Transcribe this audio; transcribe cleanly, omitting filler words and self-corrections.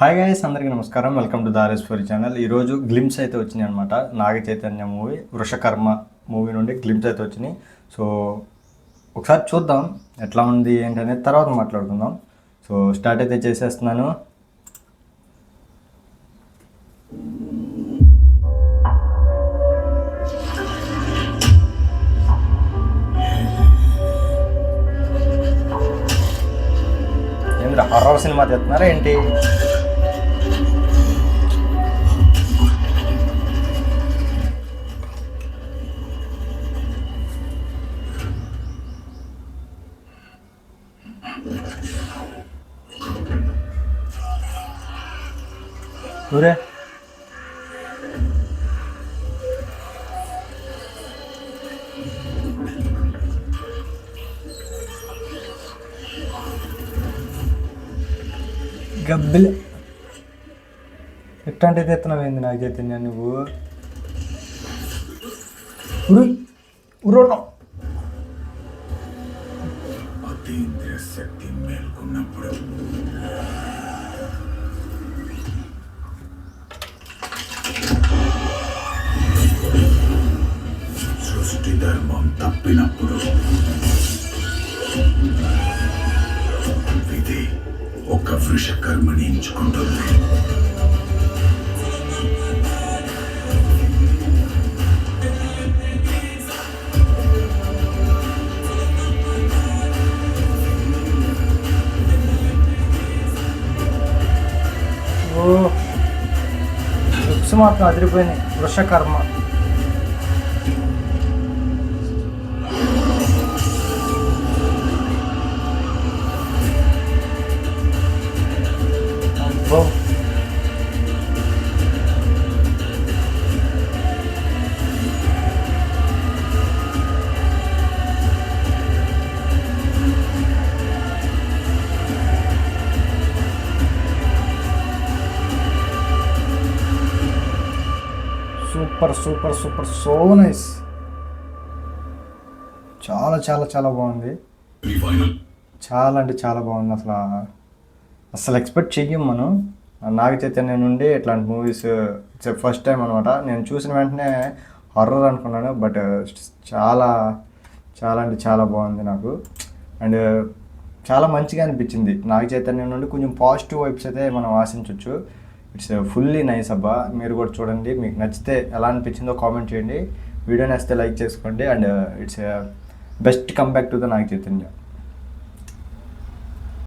Hi guys, అందరికీ నమస్కారం. Welcome to Dhareshwari channel. ఈరోజు గ్లిమ్స్ అయితే వచ్చినాయి అనమాట. నాగ చైతన్య మూవీ వృషకర్మ మూవీ నుండి గ్లిమ్స్ అయితే వచ్చినాయి. సో ఒకసారి చూద్దాం ఎట్లా ఉంది ఏంటనేది, తర్వాత మాట్లాడుకుందాం. సో స్టార్ట్ అయితే చేసేస్తున్నాను. ఏంద్రా హర్రర్ సినిమా తెస్తున్నారా ఏంటి? ఊరే గబ్బిలే ఎట్లాంటిది ఎత్తున్నావు ఏంది నాకు చైతన్య నువ్వు? ఉరున్నావు అతీంద్రియ శక్తి మేల్కొన్నప్పుడు సృష్టి ధర్మం తప్పినప్పుడు విధి ఒక వృషకర్మని ఎంచుకుంటుంది. లుక్స్ మాత్రం అదిరిపోయినాయి. వృషకర్మ అబ్బో, super super super, so nice. చాలా చాలా చాలా బాగుంది. చాలా అంటే చాలా బాగుంది. అసలు ఎక్స్పెక్ట్ చెయ్యం మనం నాగ చైతన్య నుండి ఇట్లాంటి మూవీస్. ఇట్స్ ఫస్ట్ టైం అనమాట. నేను చూసిన వెంటనే హర్రర్ అనుకున్నాను, బట్ చాలా చాలా అంటే చాలా బాగుంది నాకు. అండ్ చాలా మంచిగా అనిపించింది. నాగ చైతన్యం నుండి కొంచెం పాజిటివ్ వైబ్స్ అయితే మనం ఆశించవచ్చు. ఇట్స్ ఫుల్లీ నైస్ అబ్బా. మీరు కూడా చూడండి, మీకు నచ్చితే ఎలా అనిపించిందో కామెంట్ చేయండి. వీడియో నచ్చితే లైక్ చేసుకోండి. And it's best comeback to the Naga Chaitanya.